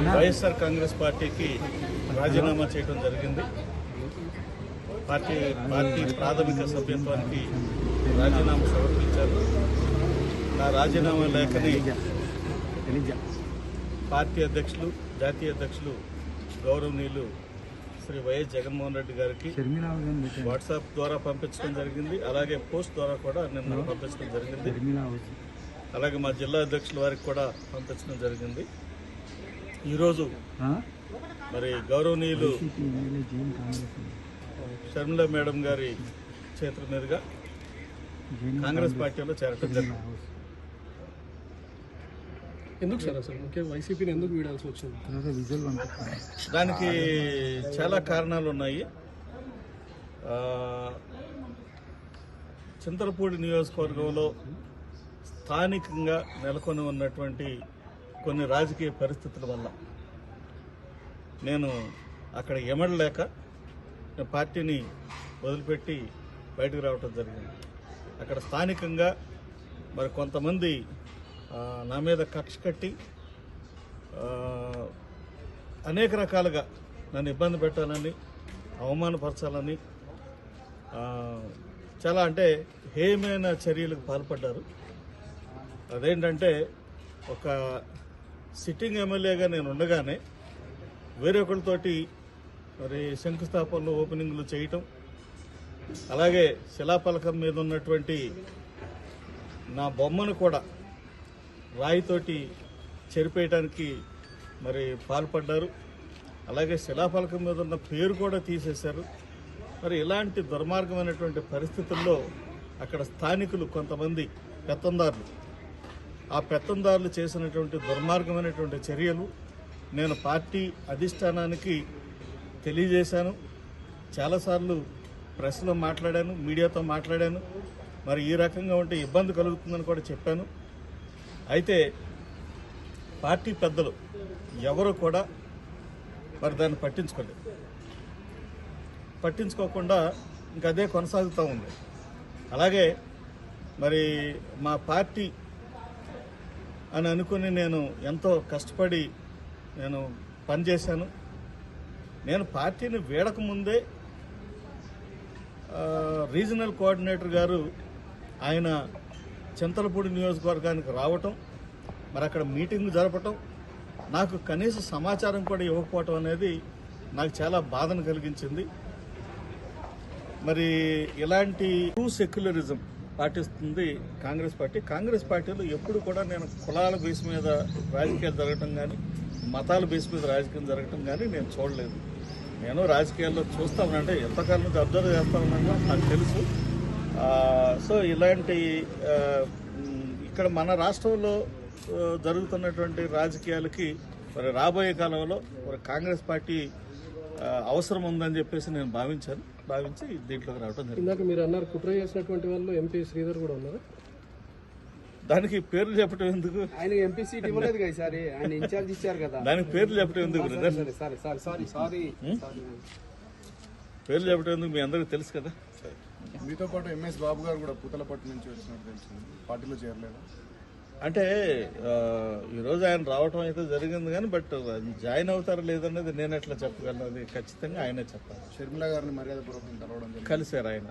వైఎస్ఆర్ కాంగ్రెస్ పార్టీకి రాజీనామా చేయడం జరిగింది. పార్టీ ప్రాథమిక సభ్యత్వానికి రాజీనామా సమర్పించారు. నా రాజీనామా లేఖని పార్టీ అధ్యక్షులు, జాతీయ అధ్యక్షులు గౌరవనీయులు శ్రీ వైఎస్ జగన్మోహన్ రెడ్డి గారికి వాట్సాప్ ద్వారా పంపించడం జరిగింది. అలాగే పోస్ట్ ద్వారా కూడా నిన్న పంపించడం జరిగింది. అలాగే మా జిల్లా అధ్యక్షుల వారికి కూడా పంపించడం జరిగింది. ఈరోజు మరి గౌరవనీయులు షర్మిల మేడం గారి చేతుల మీదుగా కాంగ్రెస్ పార్టీలో చేరటం జరిగింది. ఎందుకు సార్ అసలు ముఖ్యంగా వైసీపీని ఎందుకు వీడాల్సి వచ్చింది? దానికి చాలా కారణాలు ఉన్నాయి. చింతలపూడి నియోజకవర్గంలో స్థానికంగా నెలకొని ఉన్నటువంటి కొన్ని రాజకీయ పరిస్థితుల వల్ల నేను అక్కడ ఎమడలేక పార్టీని వదిలిపెట్టి బయటకు రావటం జరిగింది. అక్కడ స్థానికంగా మరి కొంతమంది నా మీద కక్ష కట్టి అనేక రకాలుగా నన్ను ఇబ్బంది పెట్టాలని, అవమానపరచాలని, చాలా అంటే హేయమైన చర్యలకు పాల్పడ్డారు. అదేంటంటే ఒక సిట్టింగ్ ఎమ్మెల్యేగా నేను ఉండగానే వేరొకరితోటి మరి శంకుస్థాపనలు, ఓపెనింగ్లు చేయటం, అలాగే శిలాఫలకం మీద ఉన్నటువంటి నా బొమ్మను కూడా రాయితోటి చెరిపేయడానికి మరి పాల్పడ్డారు. అలాగే శిలాఫలకం మీద ఉన్న పేరు కూడా తీసేశారు. మరి ఇలాంటి దుర్మార్గమైనటువంటి పరిస్థితుల్లో అక్కడ స్థానికులు కొంతమంది పెత్తందారులు, ఆ పెత్తందారులు చేసినటువంటి దుర్మార్గమైనటువంటి చర్యలు నేను పార్టీ అధిష్టానానికి తెలియజేశాను. చాలాసార్లు ప్రెస్లో మాట్లాడాను, మీడియాతో మాట్లాడాను. మరి ఈ రకంగా ఉంటే ఇబ్బంది కలుగుతుందని కూడా చెప్పాను. అయితే పార్టీ పెద్దలు ఎవరు కూడా మరి దాన్ని పట్టించుకోకుండా ఇంకా అదే కొనసాగుతూ ఉంది. అలాగే మరి మా పార్టీ అని అనుకుని నేను ఎంతో కష్టపడి నేను పనిచేశాను. నేను పార్టీని వీడకముందే రీజనల్ కోఆర్డినేటర్ గారు ఆయన చింతలపూడి నియోజకవర్గానికి రావటం, మరి అక్కడ మీటింగ్ జరపటం, నాకు కనీస సమాచారం కూడా ఇవ్వకపోవటం అనేది నాకు చాలా బాధను కలిగించింది. మరి ఇలాంటి ట్రూ సెక్యులరిజం పాటిస్తుంది కాంగ్రెస్ పార్టీ. కాంగ్రెస్ పార్టీలో ఎప్పుడు కూడా నేను కులాల బేస్ మీద రాజకీయాలు జరగటం కానీ, మతాల బేస్ మీద రాజకీయం జరగటం కానీ నేను చూడలేదు. నేను రాజకీయాల్లో చూస్తామనంటే ఎంతకాలం నుంచి అబ్జర్వ్ చేస్తామన్నా నాకు తెలుసు. సో ఇలాంటి ఇక్కడ మన రాష్ట్రంలో జరుగుతున్నటువంటి రాజకీయాలకి మరి రాబోయే కాలంలో మరి కాంగ్రెస్ పార్టీ అవసరం ఉందని చెప్పేసి నేను భావించి దీంట్లోకి రావడం జరిగింది. ఇందాక మీరు అన్నారు కుట్ర చేసినటువంటి వాళ్ళు ఎంపీ శ్రీధర్ కూడా ఉన్నారు. దానికి పేర్లు చెప్పడం ఎందుకు? ఆయన ఎంపీ సీట్ ఇవ్వలేదు కదా సార్, ఆయన ఇన్ఛార్జ్ ఇచ్చారు కదా. దానికి పేర్లు చెప్పడం ఎందుకు? పేర్లు చెప్పడం ఎందుకు? మీ అందరికీ తెలుసు కదా. మీతో పాటు ఎంఎస్ బాబు గారు కూడా పూతలపట్టు నుంచి వచ్చినట్టు తెలిసింది, పార్టీలో చేరలేదు అంటే. ఈరోజు ఆయన రావటం అయితే జరిగింది కానీ బట్ జాయిన్ అవుతారా లేదనేది నేను ఎట్లా చెప్పగలను? అది ఖచ్చితంగా ఆయనే చెప్పాలి. షర్మిల గారిని మర్యాదపూర్వకంగా కలవడం కలిశారు ఆయన.